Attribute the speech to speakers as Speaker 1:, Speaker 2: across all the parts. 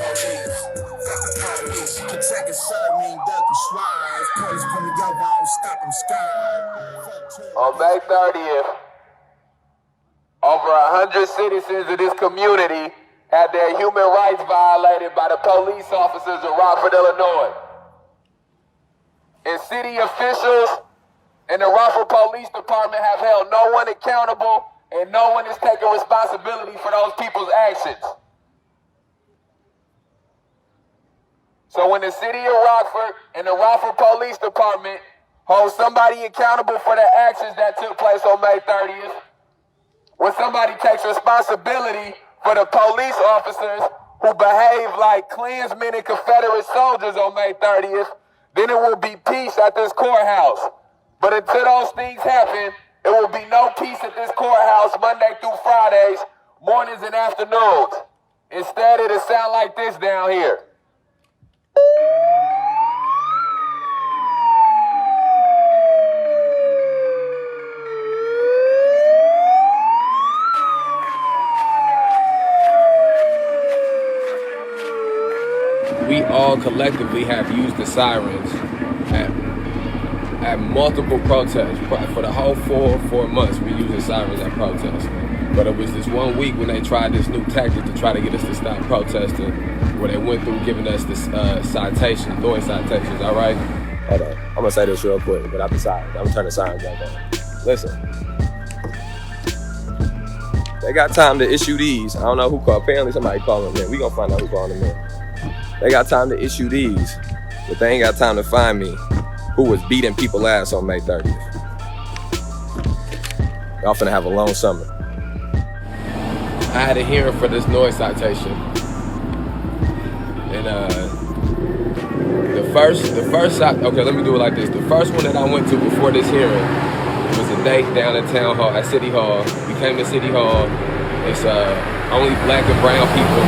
Speaker 1: police. Fuck the police. Protect and serve me, duck and swerve. Police pull me over, I don't stop them scared.
Speaker 2: On May 30th, over 100 citizens of this community had their human rights violated by the police officers of Rockford, Illinois. And city officials and the Rockford Police Department have held no one accountable, and no one is taking responsibility for those people's actions. So when the city of Rockford and the Rockford Police Department hold somebody accountable for the actions that took place on May 30th, when somebody takes responsibility for the police officers who behave like Klansmen and Confederate soldiers on May 30th, then it will be peace at this courthouse. But until those things happen, there will be no peace at this courthouse Monday through Fridays, mornings and afternoons. Instead, it'll sound like this down here. We all collectively have used the sirens at multiple protests. For the whole four months, we used the sirens at protests. But it was this 1 week when they tried this new tactic to try to get us to stop protesting, where they went through giving us this citations, noise citations, all right? Hold on, I'm gonna say this real quick, but I'm sorry. I'm gonna turn the sirens back on. Listen. They got time to issue these. I don't know who called. Apparently somebody called them in. We gonna find out who called them in. They got time to issue these, but they ain't got time to find me, who was beating people ass on May 30th. Y'all finna have a long summer. I had a hearing for this noise citation. And okay, let me do it like this. The first one that I went to before this hearing was a date down at Town Hall, at City Hall. We came to City Hall. It's only black and brown people.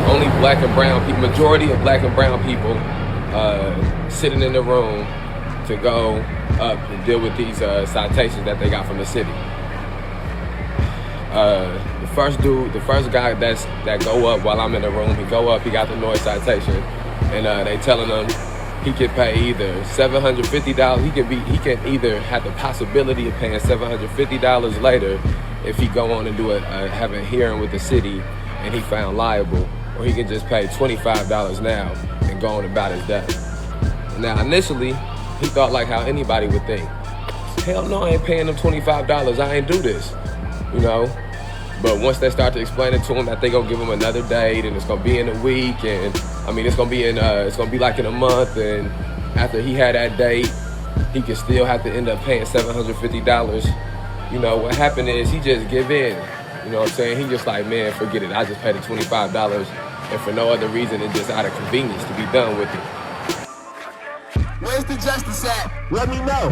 Speaker 2: Only black and brown people, majority of black and brown people sitting in the room to go up and deal with these citations that they got from the city. The first guy that go up while I'm in the room, he go up, he got the noise citation, and they telling him he could pay either $750. He can either have the possibility of paying $750 later if he go on and have a hearing with the city and he found liable, or he can just pay $25 now and go on about his day. Now, initially, he thought like how anybody would think. Hell no, I ain't paying them $25. I ain't do this, you know? But once they start to explain it to him that they gonna give him another date and it's gonna be in a week, and I mean it's gonna be like in a month, and after he had that date, he could still have to end up paying $750. You know, what happened is he just give in. You know what I'm saying? He just like, man, forget it. I just paid the $25, and for no other reason than just out of convenience to be done with it. Where's the justice at? Let me know.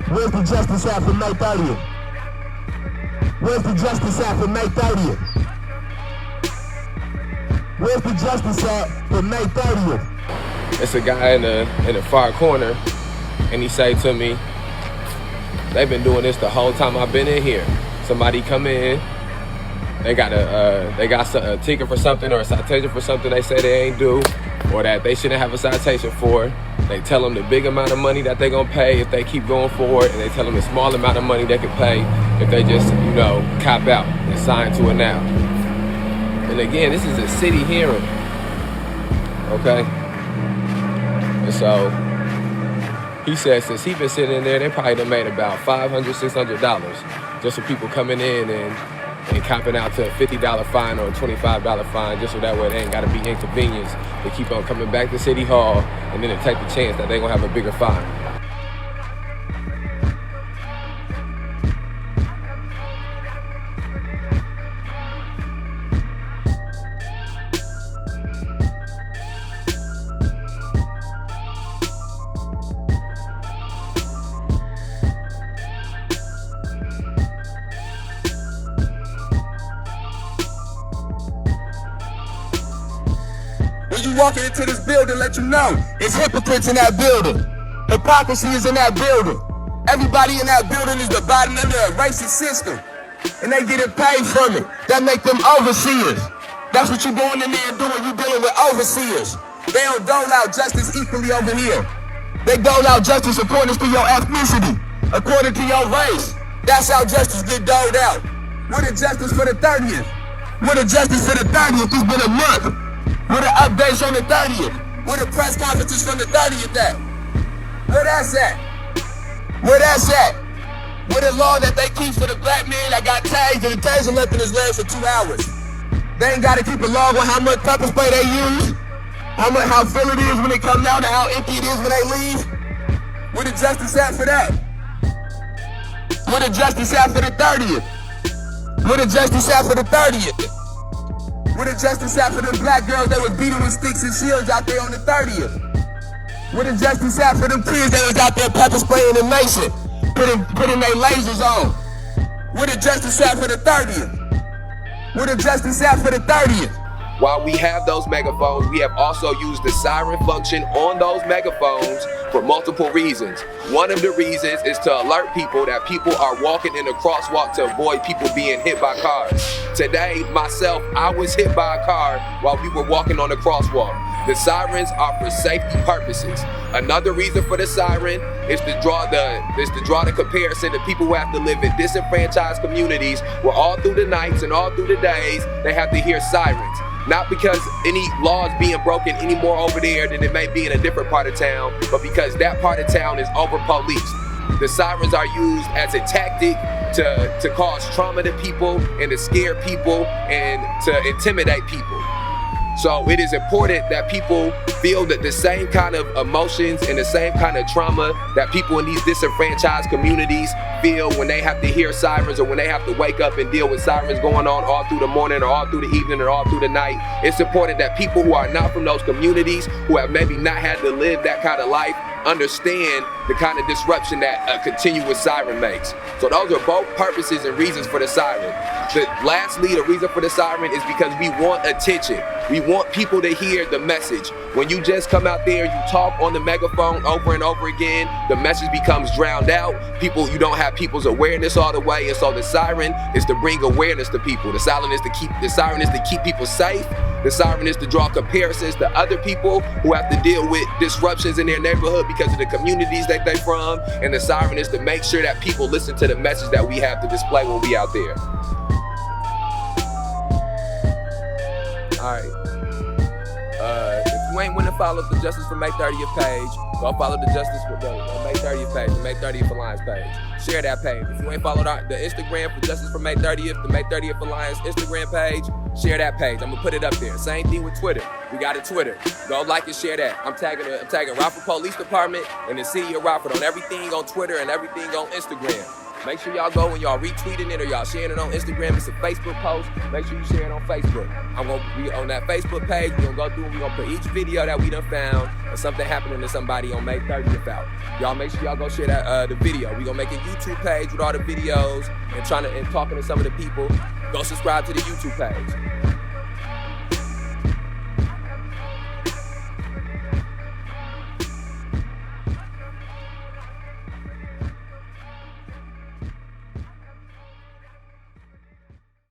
Speaker 2: Where's the justice at for May 30th? Where's the justice at for May 30th? Where's the justice at for May 30th? It's a guy in the far corner, and he say to me, they've been doing this the whole time I've been in here. Somebody come in, they got a ticket for something or a citation for something they say they ain't do. or that they shouldn't have a citation for. They tell them the big amount of money that they're gonna pay if they keep going forward, and they tell them the small amount of money they can pay if they just, cop out and sign to it now. And again, this is a city hearing, okay? And so he said since he's been sitting in there, they probably done made about $500, $600 just for people coming in and copping out to a $50 fine or a $25 fine, just so that way they ain't gotta be inconvenienced. They keep on coming back to City Hall and then they take the chance that they gonna have a bigger fine.
Speaker 1: When you walking into this building, let you know it's hypocrites in that building. Hypocrisy is in that building. Everybody in that building is divided under a racist system, and they getting paid from it. That make them overseers. That's what you going in there and doing. You dealing with overseers. They don't dole out justice equally over here. They dole out justice according to your ethnicity, according to your race. That's how justice get doled out. What the justice for the 30th? What the justice for the 30th? It's been a month. Where the updates on the 30th? Where the press conferences from the 30th at? Where that's at? Where that's at? Where the law that they keep for the black man that got tagged and the taser left in his leg for 2 hours? They ain't gotta keep a log on how much pepper spray they use, how full it is when they come out, and how empty it is when they leave. Where the justice at for that? Where the justice at for the 30th? Where the justice at for the 30th? Where the justice at for them black girls that was beating with sticks and shields out there on the 30th? Where the justice at for them kids that was out there pepper spraying and macing, putting their lasers on? Where the justice at for the 30th? Where the justice at for the 30th?
Speaker 2: While we have those megaphones, we have also used the siren function on those megaphones for multiple reasons. One of the reasons is to alert people that people are walking in the crosswalk to avoid people being hit by cars. Today, myself, I was hit by a car while we were walking on the crosswalk. The sirens are for safety purposes. Another reason for the siren is to draw the comparison to people who have to live in disenfranchised communities where all through the nights and all through the days, they have to hear sirens. Not because any laws being broken any more over there than it may be in a different part of town, but because that part of town is over-policed. The sirens are used as a tactic to cause trauma to people and to scare people and to intimidate people. So it is important that people feel that the same kind of emotions and the same kind of trauma that people in these disenfranchised communities feel when they have to hear sirens or when they have to wake up and deal with sirens going on all through the morning or all through the evening or all through the night. It's important that people who are not from those communities, who have maybe not had to live that kind of life, understand the kind of disruption that a continuous siren makes. So those are both purposes and reasons for the siren. Lastly, the reason for the siren is because we want attention. We want people to hear the message. When you just come out there, you talk on the megaphone over and over again, the message becomes drowned out. You don't have people's awareness all the way, and so the siren is to bring awareness to people. The siren is to keep people safe. The siren is to draw comparisons to other people who have to deal with disruptions in their neighborhood because of the communities that they're from. And the siren is to make sure that people listen to the message that we have to display when we out there. All right. If you ain't want to follow the Justice for May 30th page, go follow the Justice for the May 30th page, the May 30th Alliance page. Share that page. If you ain't followed the Instagram for Justice for May 30th, the May 30th Alliance Instagram page, share that page. I'm gonna put it up there. Same thing with Twitter. We got a Twitter. Go like and share that. I'm tagging Rockford Police Department and the City of Rockford on everything on Twitter and everything on Instagram. Make sure y'all go and y'all retweeting it or y'all sharing it on Instagram. It's a Facebook post. Make sure you share it on Facebook. I'm gonna be on that Facebook page. We're gonna go through and we're gonna put each video that we done found or something happening to somebody on May 30th out. Y'all make sure y'all go share that the video. We're gonna make a YouTube page with all the videos and talking to some of the people. Go subscribe to the YouTube page.